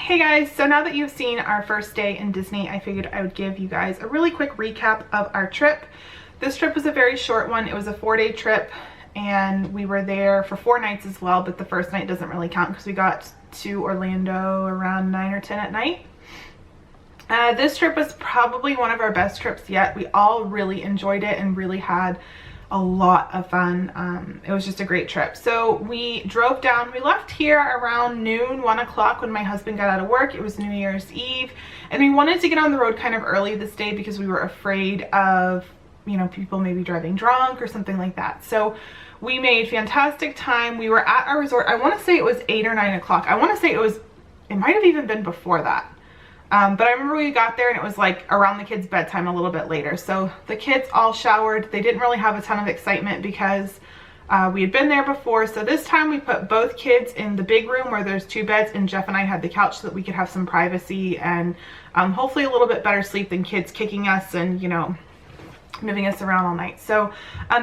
Hey guys, so now that you've seen our first day in Disney, I figured I would give you guys a really quick recap of our trip. This trip was a very short one. It was a 4-day trip and we were there for 4 nights as well, but the first night doesn't really count because we got to Orlando around 9 or 10 at night. This trip was probably one of our best trips yet. We all really enjoyed it and really had a lot of fun. It was just a great trip. So we drove down. We left here around noon, 1 o'clock when my husband got out of work. It was New Year's Eve and we wanted to get on the road kind of early this day because we were afraid of, you know, people maybe driving drunk or something like that. So we made fantastic time. We were at our resort. I want to say it was 8 or 9 o'clock. I want to say it might have even been before that. But I remember we got there and it was like around the kids' bedtime a little bit later. So the kids all showered. They didn't really have a ton of excitement because we had been there before. So this time we put both kids in the big room where there's 2 beds and Jeff and I had the couch so that we could have some privacy and hopefully a little bit better sleep than kids kicking us and, you know, moving us around all night. So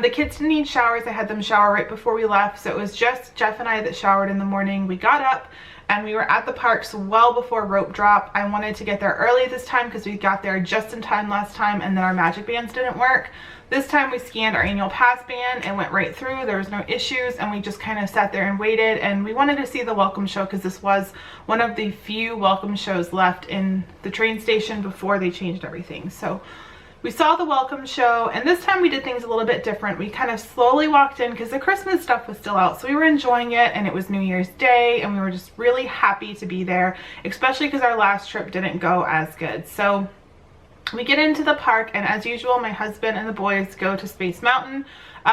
the kids didn't need showers. I had them shower right before we left. So it was just Jeff and I that showered in the morning. We got up and we were at the parks well before rope drop. I wanted to get there early this time because we got there just in time last time and then our magic bands didn't work. This time we scanned our annual pass band and went right through. There was no issues and we just kind of sat there and waited, and we wanted to see the welcome show because this was one of the few welcome shows left in the train station before they changed everything. So we saw the welcome show, and this time we did things a little bit different. We kind of slowly walked in because the Christmas stuff was still out, so we were enjoying it, and it was New Year's Day and we were just really happy to be there, especially because our last trip didn't go as good. So we get into the park and as usual my husband and the boys go to Space Mountain.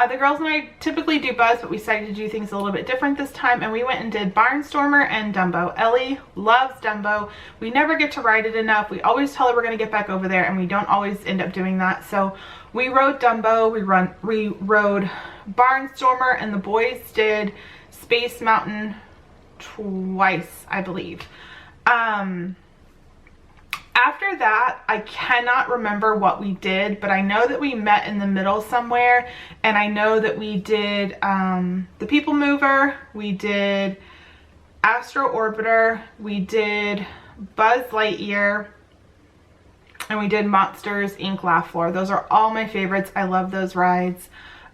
The girls and I typically do Buzz, but we decided to do things a little bit different this time and we went and did Barnstormer and Dumbo. Ellie loves Dumbo. We never get to ride it enough. We always tell her we're going to get back over there and we don't always end up doing that. So we rode Dumbo, we rode Barnstormer, and the boys did Space Mountain twice, I believe. After that, I cannot remember what we did, but I know that we met in the middle somewhere, and I know that we did the People Mover, we did Astro Orbiter, we did Buzz Lightyear, and we did Monsters Inc. Laugh Floor. Those are all my favorites. I love those rides.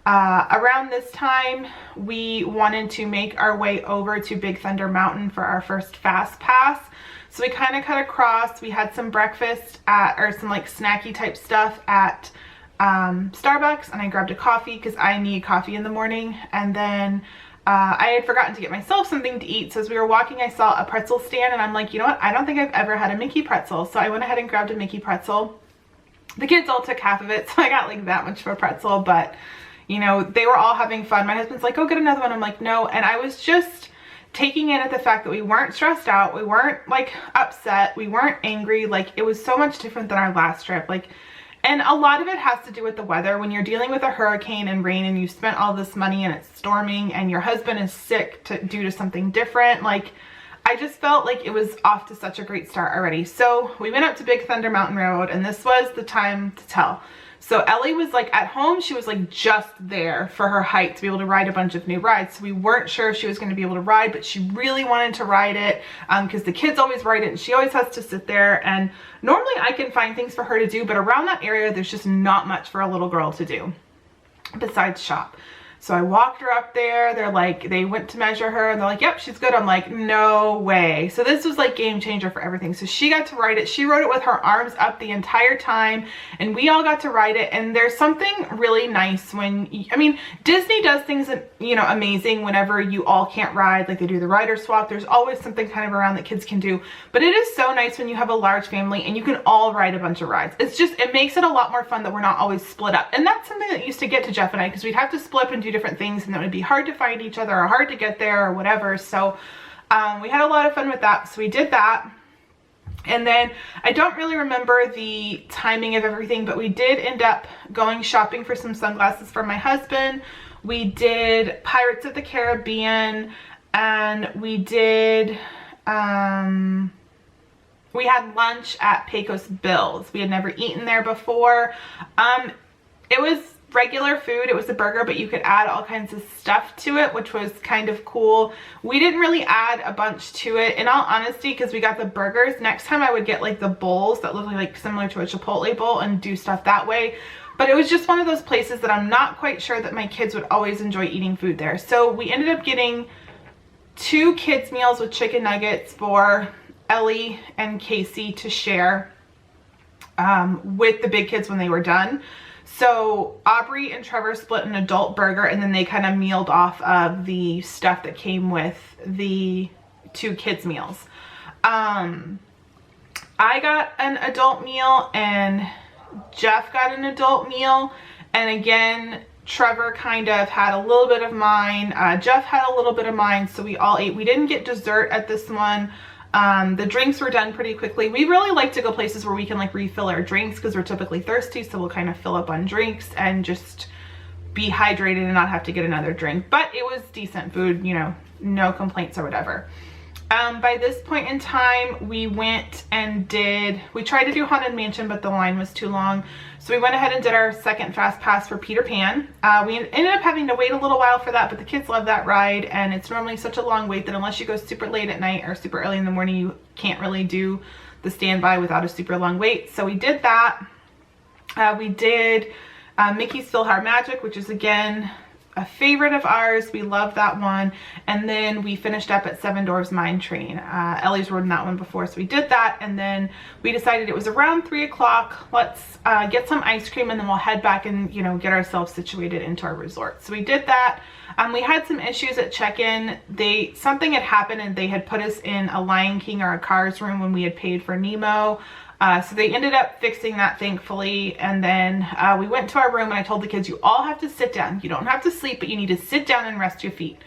Around this time, we wanted to make our way over to Big Thunder Mountain for our first Fast Pass. So we kind of cut across. We had some breakfast or some like snacky type stuff at Starbucks, and I grabbed a coffee because I need coffee in the morning. And then I had forgotten to get myself something to eat. So as we were walking, I saw a pretzel stand and I'm like, you know what? I don't think I've ever had a Mickey pretzel. So I went ahead and grabbed a Mickey pretzel. The kids all took half of it, so I got like that much for a pretzel, but you know, they were all having fun. My husband's like, oh, get another one. I'm like, no. And I was just taking in at the fact that we weren't stressed out, we weren't like upset, we weren't angry. Like, it was so much different than our last trip. Like, and a lot of it has to do with the weather. When you're dealing with a hurricane and rain and you spent all this money and it's storming and your husband is sick due to something different, like, I just felt like it was off to such a great start already. So we went up to Big Thunder Mountain Railroad and this was the time to tell. So Ellie was like at home, she was like just there for her hike to be able to ride a bunch of new rides. So we weren't sure if she was going to be able to ride, but she really wanted to ride it because the kids always ride it and she always has to sit there. And normally I can find things for her to do, but around that area, there's just not much for a little girl to do besides shop. So I walked her up there. They're like, they went to measure her and they're like, yep, she's good. I'm like, no way. So this was like game changer for everything. So she got to ride it. She rode it with her arms up the entire time and we all got to ride it. And there's something really nice when, I mean, Disney does things, you know, amazing whenever you all can't ride, like they do the rider swap. There's always something kind of around that kids can do, but it is so nice when you have a large family and you can all ride a bunch of rides. It's just, it makes it a lot more fun that we're not always split up. And that's something that used to get to Jeff and I, because we'd have to split up and do different things and it would be hard to find each other or hard to get there or whatever. So we had a lot of fun with that. So we did that. And then I don't really remember the timing of everything, but we did end up going shopping for some sunglasses for my husband. We did Pirates of the Caribbean and we did we had lunch at Pecos Bill's. We had never eaten there before. It was regular food. It was a burger, but you could add all kinds of stuff to it, which was kind of cool. We didn't really add a bunch to it, in all honesty, because we got the burgers. Next time I would get like the bowls that look like similar to a Chipotle bowl and do stuff that way. But it was just one of those places that I'm not quite sure that my kids would always enjoy eating food there. So we ended up getting 2 kids meals with chicken nuggets for Ellie and Casey to share with the big kids when they were done. So Aubrey and Trevor split an adult burger, and then they kind of mealed off of the stuff that came with the 2 kids meals. I got an adult meal and Jeff got an adult meal, and again Trevor kind of had a little bit of mine, Jeff had a little bit of mine, so we all ate. We didn't get dessert at this one. The drinks were done pretty quickly. We really like to go places where we can like refill our drinks because we're typically thirsty, so we'll kind of fill up on drinks and just be hydrated and not have to get another drink. But it was decent food, you know, no complaints or whatever. By this point in time, we went and we tried to do Haunted Mansion, but the line was too long. So we went ahead and did our second fast pass for Peter Pan. We ended up having to wait a little while for that, but the kids love that ride, and it's normally such a long wait that unless you go super late at night or super early in the morning, you can't really do the standby without a super long wait. So we did that. We did Mickey's PhilharMagic, which is again a favorite of ours. We love that one. And then we finished up at Seven Dwarfs Mine Train. Ellie's ridden that one before, so we did that. And then we decided it was around 3 o'clock. Let's get some ice cream, and then we'll head back and, you know, get ourselves situated into our resort. So we did that. We had some issues at check-in. Something had happened, and they had put us in a Lion King or a Cars room when we had paid for Nemo. So they ended up fixing that, thankfully. And then we went to our room, and I told the kids, you all have to sit down. You don't have to sleep, but you need to sit down and rest your feet.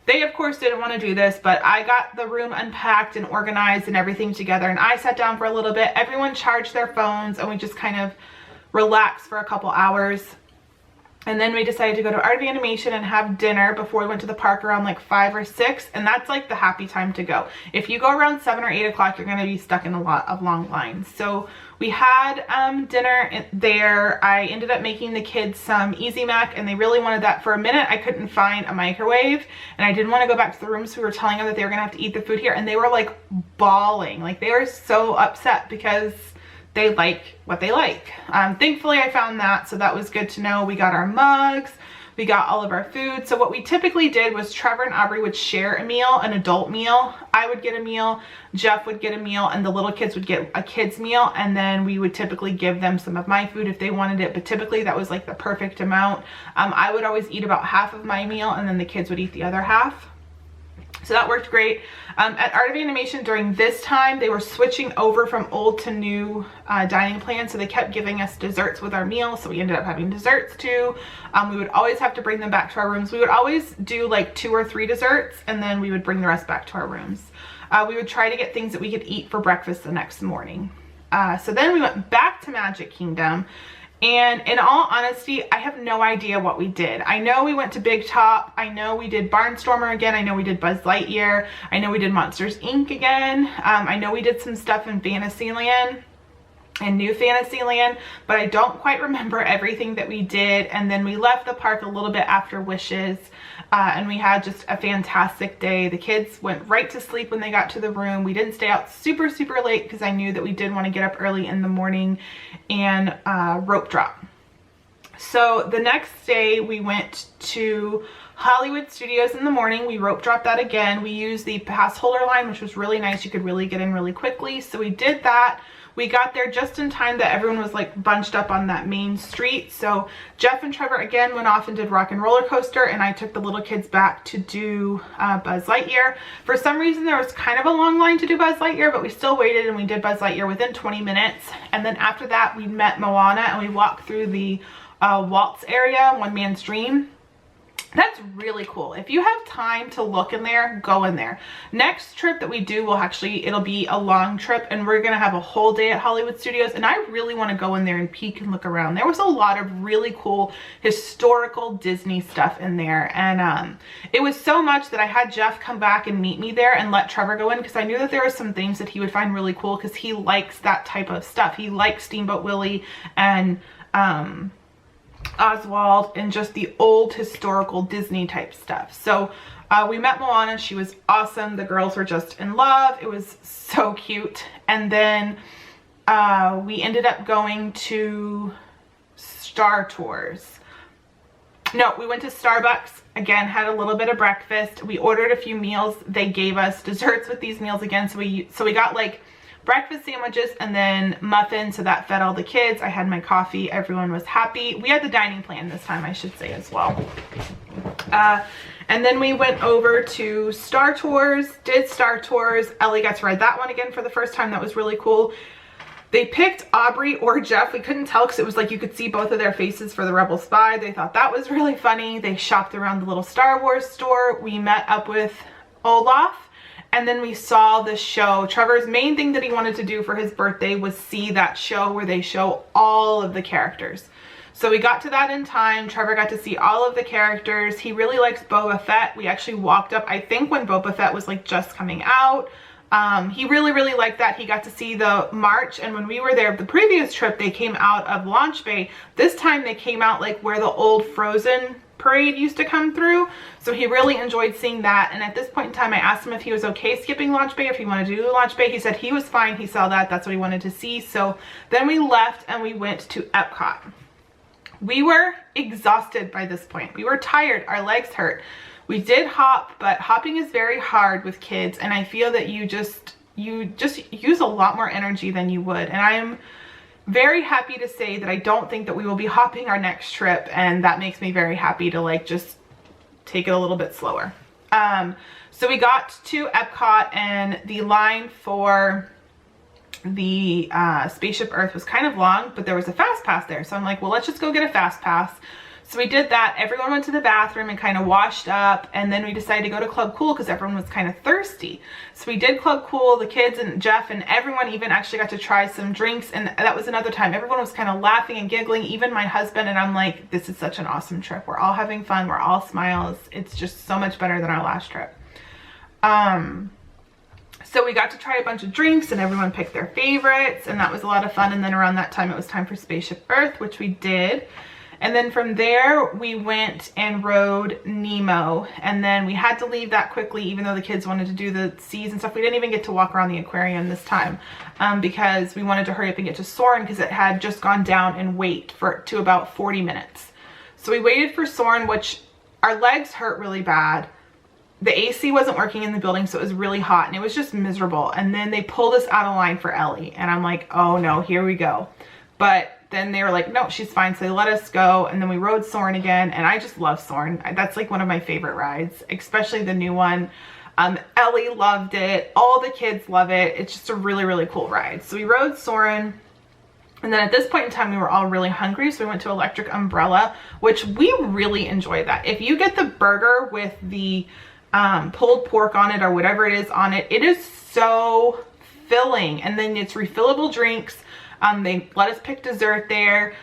They, of course, didn't want to do this, but I got the room unpacked and organized and everything together, and I sat down for a little bit. Everyone charged their phones, and we just kind of relaxed for a couple hours. And then we decided to go to Art of Animation and have dinner before we went to the park around like 5 or 6. And that's like the happy time to go. If you go around 7 or 8 o'clock, you're going to be stuck in a lot of long lines. So we had dinner there. I ended up making the kids some Easy Mac, and they really wanted that. For a minute, I couldn't find a microwave, and I didn't want to go back to the room, so we were telling them that they were going to have to eat the food here. And they were like bawling. Like they were so upset because they like what they like. Thankfully I found that, so that was good to know. We got our mugs, we got all of our food. So what we typically did was Trevor and Aubrey would share a meal, an adult meal. I would get a meal, Jeff would get a meal, and the little kids would get a kid's meal, and then we would typically give them some of my food if they wanted it, but typically that was like the perfect amount. I would always eat about half of my meal, and then the kids would eat the other half. So that worked great. At Art of Animation during this time, they were switching over from old to new dining plans, so they kept giving us desserts with our meals, so we ended up having desserts too. We would always have to bring them back to our rooms. We would always do like 2 or 3 desserts, and then we would bring the rest back to our rooms. We would try to get things that we could eat for breakfast the next morning. So then we went back to Magic Kingdom. And in all honesty, I have no idea what we did. I know we went to Big Top. I know we did Barnstormer again. I know we did Buzz Lightyear. I know we did Monsters, Inc. again. I know we did some stuff in Fantasyland and New Fantasyland, but I don't quite remember everything that we did. And then we left the park a little bit after Wishes, and we had just a fantastic day. The kids went right to sleep when they got to the room. We didn't stay out super late because I knew that we did want to get up early in the morning and rope drop. So the next day we went to Hollywood Studios in the morning. We rope dropped that again. We used the pass holder line, which was really nice. You could really get in really quickly. So we did that. We got there just in time that everyone was like bunched up on that main street. So Jeff and Trevor again went off and did Rock and Roller Coaster, and I took the little kids back to do Buzz Lightyear. For some reason there was kind of a long line to do Buzz Lightyear, but we still waited and we did Buzz Lightyear within 20 minutes. And then after that we met Moana, and we walked through the waltz area, One Man's Dream. That's really cool. If you have time to look in there, go in there. Next trip that we do will it'll be a long trip, and we're gonna have a whole day at Hollywood Studios, and I really want to go in there and peek and look around. There was a lot of really cool historical Disney stuff in there, and it was so much that I had Jeff come back and meet me there and let Trevor go in, because I knew that there were some things that he would find really cool because he likes that type of stuff. He likes Steamboat Willie and Oswald, and just the old historical Disney type stuff. So we met Moana. She was awesome. The girls were just in love. It was so cute. And then we ended up going to Star Tours. No, we went to Starbucks. Again, had a little bit of breakfast. We ordered a few meals. They gave us desserts with these meals again. So we got like breakfast sandwiches and then muffins, so that fed all the kids. I had my coffee. Everyone was happy. We had the dining plan this time, I should say, as well. And then we went over to Star Tours, did Star Tours. Ellie got to ride that one again for the first time. That was really cool. They picked Aubrey or Jeff. We couldn't tell because it was like you could see both of their faces for the Rebel Spy. They thought that was really funny. They shopped around the little Star Wars store. We met up with Olaf, and then we saw the show. Trevor's main thing that he wanted to do for his birthday was see that show where they show all of the characters. So we got to that in time. Trevor got to see all of the characters. He really likes Boba Fett. We actually walked up, I think, when Boba Fett was like just coming out. He really liked that. He got to see the march, and when we were there the previous trip, they came out of Launch Bay. This time they came out like where the old Frozen parade used to come through. So he really enjoyed seeing that. And at this point in time, I asked him if he was okay skipping Launch Bay, if he wanted to do Launch Bay. He said he was fine. He saw that. That's what he wanted to see. So then we left and we went to Epcot. We were exhausted by this point. We were tired. Our legs hurt. We did hop, but hopping is very hard with kids, and I feel that you just use a lot more energy than you would. And I'm very happy to say that I don't think that we will be hopping our next trip, and that makes me very happy to like just take it a little bit slower. So we got to Epcot, and the line for the Spaceship Earth was kind of long, but there was a fast pass there. So I'm like, well, let's just go get a fast pass. So we did that. Everyone went to the bathroom and kind of washed up, and then we decided to go to Club Cool because everyone was kind of thirsty. So we did Club Cool. The kids and Jeff and everyone even actually got to try some drinks, and that was another time. Everyone was kind of laughing and giggling, even my husband, and I'm like, this is such an awesome trip. We're all having fun. We're all smiles. It's just so much better than our last trip. So we got to try a bunch of drinks, and everyone picked their favorites, and that was a lot of fun. And then around that time, it was time for Spaceship Earth, which we did. And then from there, we went and rode Nemo, and then we had to leave that quickly, even though the kids wanted to do the seas and stuff. We didn't even get to walk around the aquarium this time because we wanted to hurry up and get to Soarin' because it had just gone down in weight to about 40 minutes. So we waited for Soarin', which our legs hurt really bad. The AC wasn't working in the building, so it was really hot, and it was just miserable. And then they pulled us out of line for Ellie, and I'm like, oh no, here we go. But then they were like, no, she's fine. So they let us go, and then we rode Soarin' again, and I just love Soarin'. That's like one of my favorite rides, especially the new one. Ellie loved it. All the kids love it. It's just a really cool ride. So we rode Soarin', and then at this point in time, we were all really hungry, so we went to Electric Umbrella, which we really enjoyed that. If you get the burger with the pulled pork on it or whatever it is on it, it is so filling, and then it's refillable drinks. They let us pick dessert there.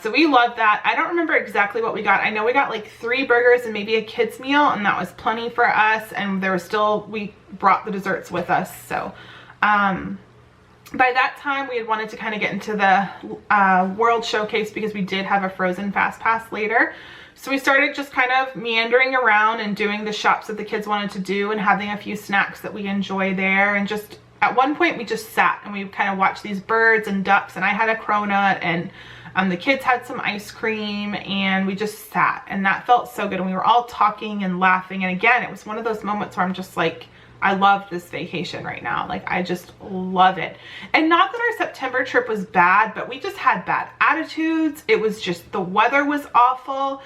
So we love that. I don't remember exactly what we got. I know we got like 3 burgers and maybe a kid's meal, and that was plenty for us. And there was still, we brought the desserts with us. So, by that time we had wanted to kind of get into the World Showcase because we did have a Frozen Fast Pass later. So we started just kind of meandering around and doing the shops that the kids wanted to do and having a few snacks that we enjoy there, and just at one point we just sat and we kind of watched these birds and ducks, and I had a cronut, and the kids had some ice cream, and we just sat, and that felt so good. And we were all talking and laughing, and again, it was one of those moments where I'm just like, I love this vacation right now. Like, I just love it. And not that our September trip was bad, but we just had bad attitudes. It was just, the weather was awful.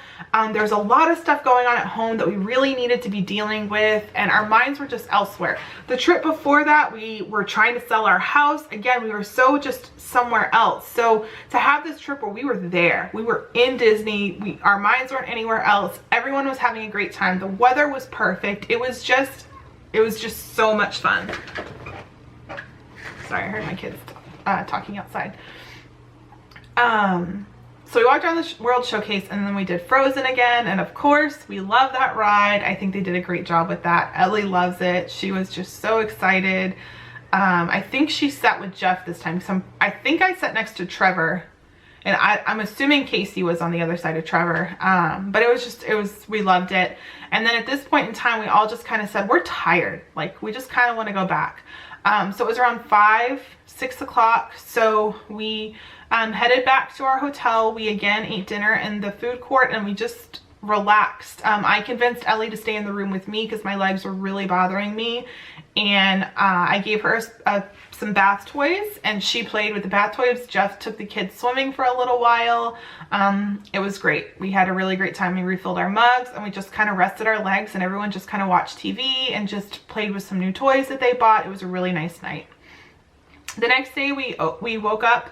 There's a lot of stuff going on at home that we really needed to be dealing with, and our minds were just elsewhere. The trip before that, we were trying to sell our house. Again, we were so just somewhere else. So to have this trip where we were there, we were in Disney, our minds weren't anywhere else. Everyone was having a great time. The weather was perfect. It was just so much fun. Sorry, I heard my kids talking outside. So we walked around the World Showcase, and then we did Frozen again, and of course we love that ride. I think they did a great job with that. Ellie loves it. She was just so excited. I think she sat with Jeff this time, because I think I sat next to Trevor, And I'm assuming Casey was on the other side of Trevor. But we loved it. And then at this point in time, we all just kind of said, we're tired. Like, we just kind of want to go back. So it was around 6 o'clock. So we headed back to our hotel. We again ate dinner in the food court and we just relaxed. I convinced Ellie to stay in the room with me because my legs were really bothering me. And I gave her some bath toys and she played with the bath toys. Jeff took the kids swimming for a little while. It was great. We had a really great time. We refilled our mugs and we just kind of rested our legs and everyone just kind of watched TV and just played with some new toys that they bought. It was a really nice night. The next day we woke up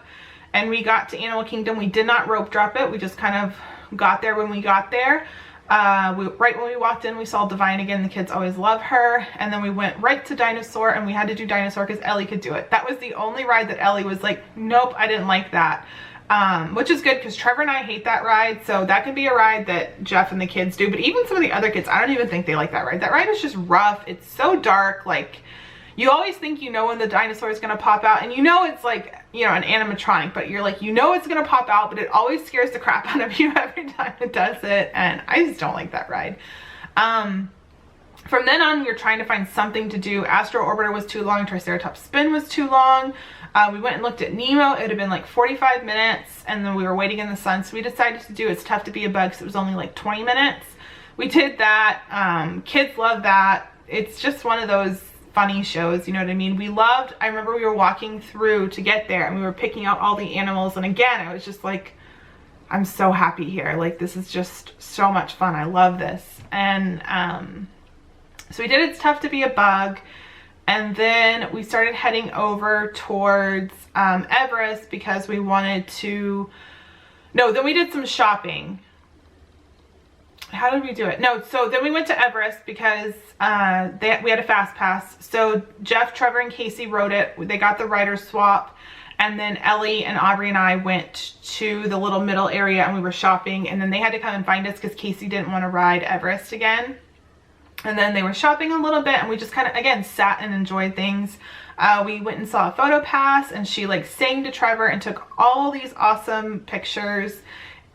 and we got to Animal Kingdom. We did not rope drop it. We just kind of got there when we got there. Right when we walked in, we saw Divine again. The kids always love her. And then we went right to Dinosaur and we had to do Dinosaur because Ellie could do it. That was the only ride that Ellie was like, nope, I didn't like that. Which is good because Trevor and I hate that ride. So that could be a ride that Jeff and the kids do. But even some of the other kids, I don't even think they like that ride. That ride is just rough. It's so dark. Like, you always think you know when the dinosaur is going to pop out, and you know it's like, you know, an animatronic, but you're like, you know it's going to pop out, but it always scares the crap out of you every time it does it, and I just don't like that ride. From then on, we were trying to find something to do. Astro Orbiter was too long, Triceratops Spin was too long. We went and looked at Nemo. It would have been like 45 minutes, and then we were waiting in the sun, so we decided to do It's Tough to Be a Bug, because it was only like 20 minutes. We did that. Kids love that. It's just one of those funny shows, you know what I mean? I remember we were walking through to get there and we were picking out all the animals, and again I was just like, I'm so happy here. Like, this is just so much fun. I love this. And so we did It's Tough to Be a Bug, and then we started heading over towards Everest because we wanted to, then we did some shopping. How did we do it? So then we went to Everest because we had a fast pass. So Jeff, Trevor, and Casey rode it. They got the rider swap. And then Ellie and Aubrey and I went to the little middle area and we were shopping. And then they had to come and find us because Casey didn't want to ride Everest again. And then they were shopping a little bit and we just kind of, again, sat and enjoyed things. We went and saw a photo pass and she like sang to Trevor and took all these awesome pictures.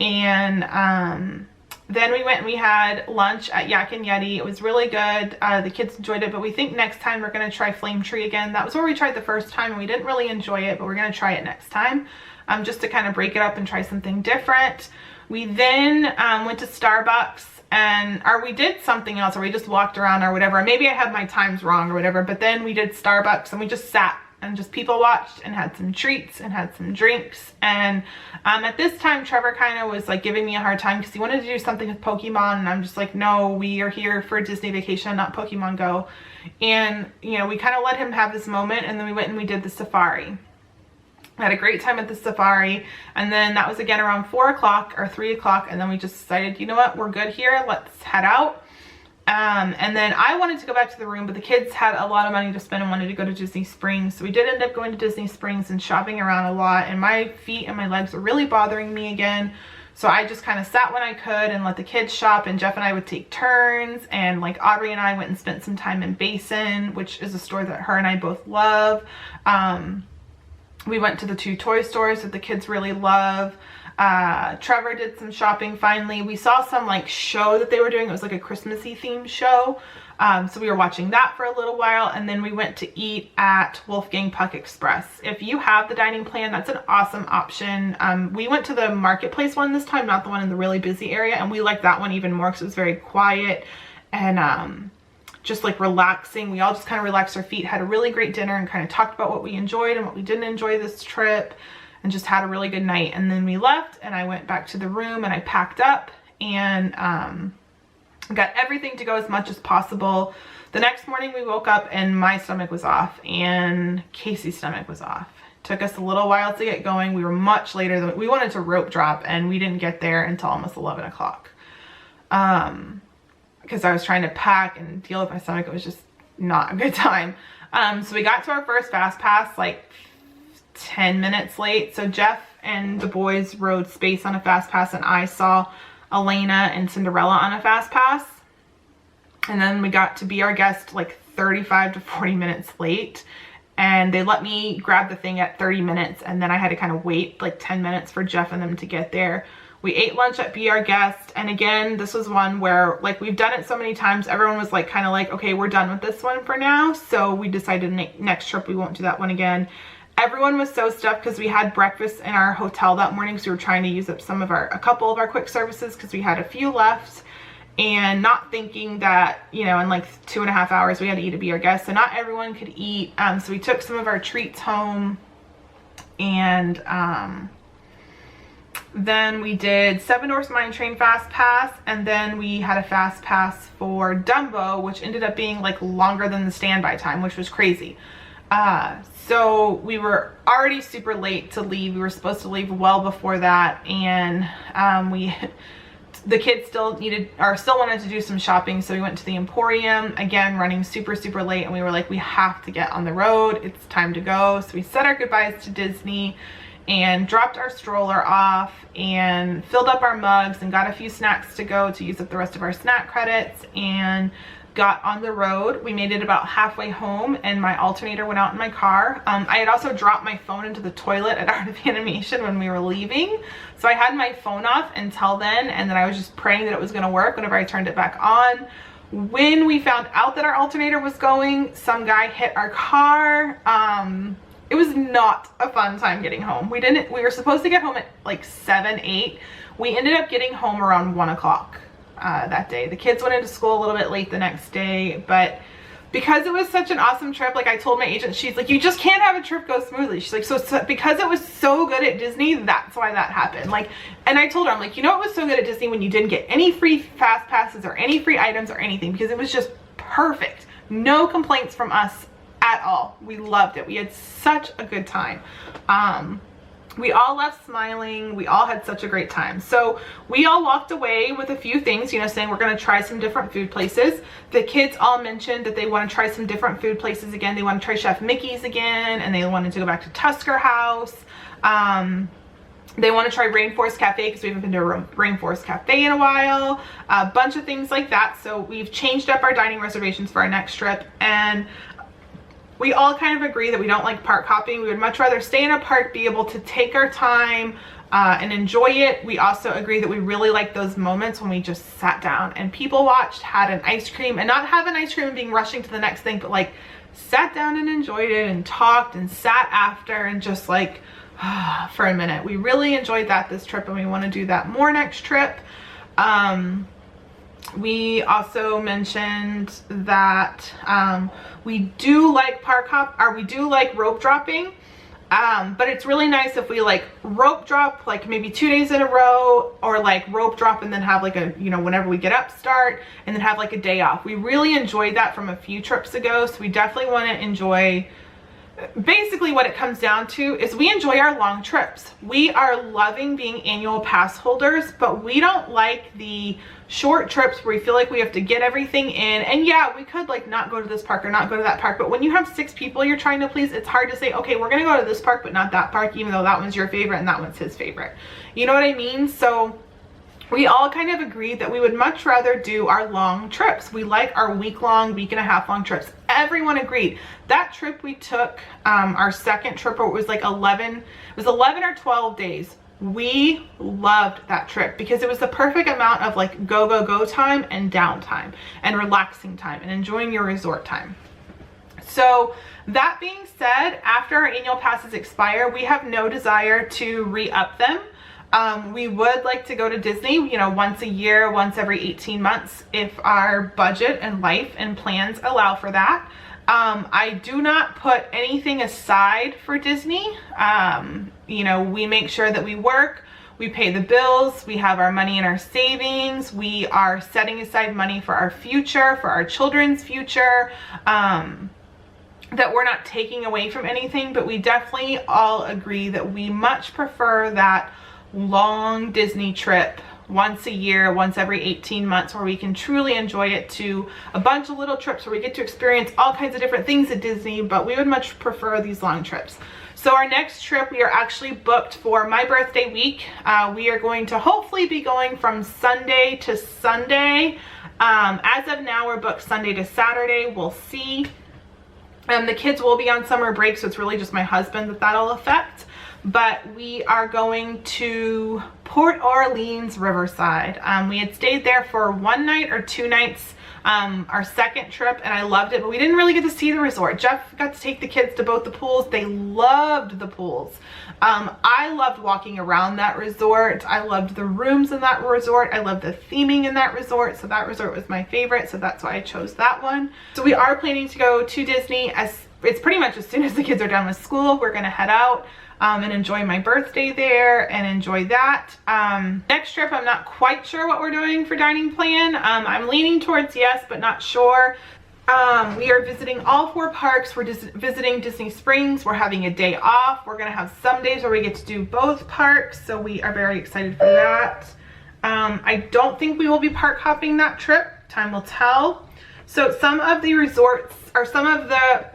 And then we went and we had lunch at Yak and Yeti. It was really good. The kids enjoyed it, but we think next time we're going to try Flame Tree again. That was where we tried the first time and we didn't really enjoy it, but we're going to try it next time, just to kind of break it up and try something different. We then went to Starbucks or we did something else, or we just walked around or whatever. Maybe I had my times wrong or whatever, but then we did Starbucks and we just sat and just people watched and had some treats and had some drinks. And at this time, Trevor kind of was like giving me a hard time because he wanted to do something with Pokemon, and I'm just like, no, we are here for a Disney vacation, not Pokemon Go. And you know, we kind of let him have this moment, and then we went and we did the safari. I had a great time at the safari, and then that was again around 4 o'clock or 3 o'clock, and then we just decided, you know what, we're good here, let's head out. And then I wanted to go back to the room, but the kids had a lot of money to spend and wanted to go to Disney Springs. So we did end up going to Disney Springs and shopping around a lot, and my feet and my legs were really bothering me again. So I just kind of sat when I could and let the kids shop, and Jeff and I would take turns, and like Aubrey and I went and spent some time in Basin, which is a store that her and I both love. We went to the 2 toy stores that the kids really love. Trevor did some shopping finally. We saw some like show that they were doing. It was like a Christmassy themed show. So we were watching that for a little while, and then we went to eat at Wolfgang Puck Express. If you have the dining plan, that's an awesome option. We went to the marketplace one this time, not the one in the really busy area, and we liked that one even more because it was very quiet and just like relaxing. We all just kind of relaxed our feet, had a really great dinner, and kind of talked about what we enjoyed and what we didn't enjoy this trip, and just had a really good night. And then we left and I went back to the room and I packed up and got everything to go as much as possible. The next morning we woke up and my stomach was off and Casey's stomach was off. Took us a little while to get going. We were much later than we wanted to rope drop, and we didn't get there until almost 11 o'clock. Because I was trying to pack and deal with my stomach. It was just not a good time. So we got to our first fast pass like 10 minutes late. So Jeff and the boys rode Space on a fast pass, and I saw Elena and Cinderella on a fast pass. And then we got to be our guest like 35 to 40 minutes late. and they let me grab the thing at 30 minutes, and then I had to kind of wait like 10 minutes for Jeff and them to get there. We ate lunch at Be Our Guest, and again, this was one where like we've done it so many times, everyone was like kind of like, okay, we're done with this one for now, so we decided next trip we won't do that one again. Everyone was so stuffed because we had breakfast in our hotel that morning, so we were trying to use up a couple of our quick services because we had a few left, and not thinking that, you know, in like 2.5 hours we had to eat at Be Our Guest, so not everyone could eat. So we took some of our treats home, and then we did Seven Dwarfs Mine Train Fast Pass, and then we had a Fast Pass for Dumbo, which ended up being like longer than the standby time, which was crazy. So we were already super late to leave. We were supposed to leave well before that, and the kids still wanted to do some shopping, so we went to the Emporium, again running super late, and we were like, we have to get on the road, it's time to go. So we said our goodbyes to Disney and dropped our stroller off and filled up our mugs and got a few snacks to go to use up the rest of our snack credits, and got on the road. We made it about halfway home, and my alternator went out in my car. I had also dropped my phone into the toilet at Art of Animation when we were leaving, so I had my phone off until then, and then I was just praying that it was going to work whenever I turned it back on. When we found out that our alternator was going, some guy hit our car. It was not a fun time getting home. We were supposed to get home at like 7, 8. We ended up getting home around 1 o'clock that day. The kids went into school a little bit late the next day, but because it was such an awesome trip, like I told my agent, she's like, you just can't have a trip go smoothly. She's like, so because it was so good at Disney, that's why that happened. Like, and I told her, I'm like, you know, it was so good at Disney when you didn't get any free fast passes or any free items or anything, because it was just perfect. No complaints from us at all. We loved it. We had such a good time. We all left smiling. We all had such a great time. So we all walked away with a few things, you know, saying we're going to try some different food places. The kids all mentioned that they want to try some different food places again. They want to try Chef Mickey's again, and they wanted to go back to Tusker House. They want to try Rainforest Cafe because we haven't been to a Rainforest Cafe in a while. A bunch of things like that. So we've changed up our dining reservations for our next trip, and we all kind of agree that we don't like park hopping. We would much rather stay in a park, be able to take our time and enjoy it. We also agree that we really like those moments when we just sat down and people watched, had an ice cream, and not have an ice cream and being rushing to the next thing, but like sat down and enjoyed it and talked and sat after and just like for a minute. We really enjoyed that this trip, and we want to do that more next trip. We also mentioned that we do like we do like rope dropping, but it's really nice if we like rope drop like maybe 2 days in a row, or like rope drop and then have like a, you know, whenever we get up, start, and then have like a day off. We really enjoyed that from a few trips ago, so we definitely want to enjoy. Basically what it comes down to is we enjoy our long trips. We are loving being annual pass holders, but we don't like the short trips where we feel like we have to get everything in. And yeah, we could like not go to this park or not go to that park, but when you have 6 people you're trying to please, it's hard to say, okay, we're gonna go to this park but not that park, even though that one's your favorite and that one's his favorite. You know what I mean? So we all kind of agreed that we would much rather do our long trips. We like our week-long, week-and-a-half long trips. Everyone agreed. That trip we took, our second trip, where it was like 11 or 12 days. We loved that trip because it was the perfect amount of like go time and downtime and relaxing time and enjoying your resort time. So that being said, after our annual passes expire, we have no desire to re-up them. We would like to go to Disney, you know, once a year, once every 18 months, if our budget and life and plans allow for that. I do not put anything aside for Disney. You know, we make sure that we work, we pay the bills, we have our money in our savings, we are setting aside money for our future, for our children's future, that we're not taking away from anything, but we definitely all agree that we much prefer that long Disney trip once a year, once every 18 months, where we can truly enjoy it, to a bunch of little trips where we get to experience all kinds of different things at Disney, but we would much prefer these long trips. So our next trip, we are actually booked for my birthday week. We are going to hopefully be going from Sunday to Sunday. As of now, we're booked Sunday to Saturday. We'll see. The kids will be on summer break, so it's really just my husband that'll affect. But we are going to Port Orleans Riverside. We had stayed there for 1 night or 2 nights our second trip, and I loved it, but we didn't really get to see the resort. Jeff got to take the kids to both the pools. They loved the pools. I loved walking around that resort. I loved the rooms in that resort. I loved the theming in that resort, so that resort was my favorite, so that's why I chose that one. So we are planning to go to Disney it's pretty much as soon as the kids are done with school. We're gonna head out and enjoy my birthday there and enjoy that. Next trip, I'm not quite sure what we're doing for dining plan. I'm leaning towards yes, but not sure. We are visiting all 4 parks. We're just visiting Disney Springs. We're having a day off. We're gonna have some days where we get to do both parks, so we are very excited for that. I don't think we will be park hopping that trip. Time will tell. So some of the resorts, or some of the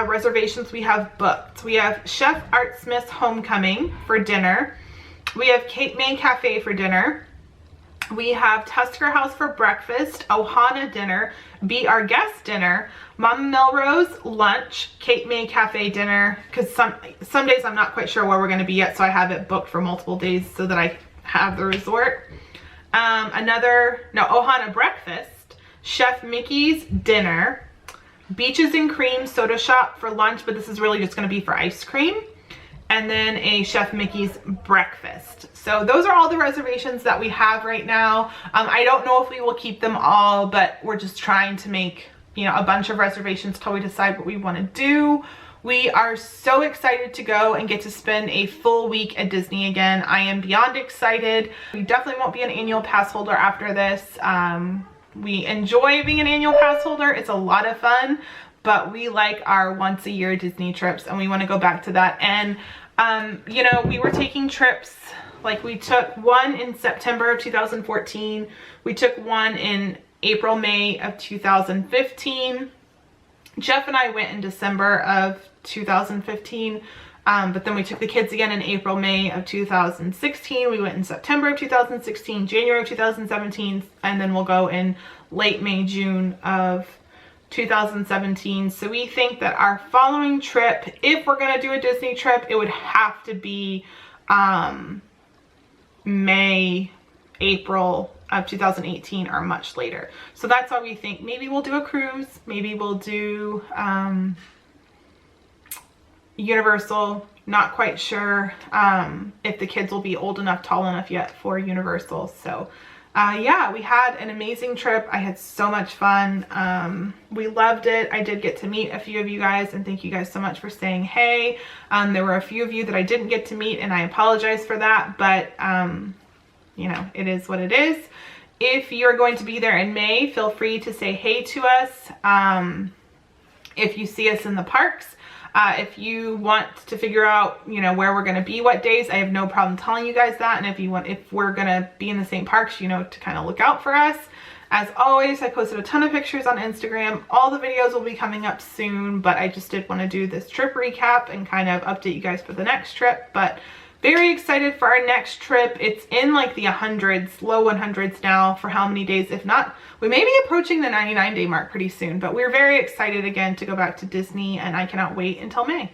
reservations we have booked. We have Chef Art Smith's Homecoming for dinner. We have Cape May Cafe for dinner. We have Tusker House for breakfast, Ohana dinner, Be Our Guest dinner, Mama Melrose lunch, Cape May Cafe dinner, because some days I'm not quite sure where we're going to be yet, so I have it booked for multiple days so that I have the resort. Ohana breakfast, Chef Mickey's dinner, Beaches and Cream Soda Shop for lunch, but this is really just going to be for ice cream, and then a Chef Mickey's breakfast. So those are all the reservations that we have right now. I don't know if we will keep them all, but we're just trying to make, you know, a bunch of reservations till we decide what we want to do. We are so excited to go and get to spend a full week at Disney again. I am beyond excited. We definitely won't be an annual pass holder after this. We enjoy being an annual pass holder. It's a lot of fun, but we like our once a year Disney trips and we want to go back to that. And you know, we were taking trips, like we took one in September of 2014. We took one in April, May of 2015. Jeff and I went in December of 2015. But then we took the kids again in April, May of 2016. We went in September of 2016, January of 2017, and then we'll go in late May, June of 2017. So we think that our following trip, if we're going to do a Disney trip, it would have to be May, April of 2018 or much later. So that's why we think maybe we'll do a cruise, maybe we'll do Universal. Not quite sure if the kids will be old enough, tall enough yet for Universal. So yeah, we had an amazing trip. I had so much fun. We loved it. I did get to meet a few of you guys, and thank you guys so much for saying hey. There were a few of you that I didn't get to meet, and I apologize for that, but you know, it is what it is. If you're going to be there in May, feel free to say hey to us. If you see us in the parks, if you want to figure out, you know, where we're going to be, what days, I have no problem telling you guys that. And if we're going to be in the same parks, you know, to kind of look out for us. As always, I posted a ton of pictures on Instagram. All the videos will be coming up soon, but I just did want to do this trip recap and kind of update you guys for the next trip. But very excited for our next trip. It's in like the 100s, low 100s now for how many days. If not, we may be approaching the 99-day mark pretty soon, but we're very excited again to go back to Disney, and I cannot wait until May.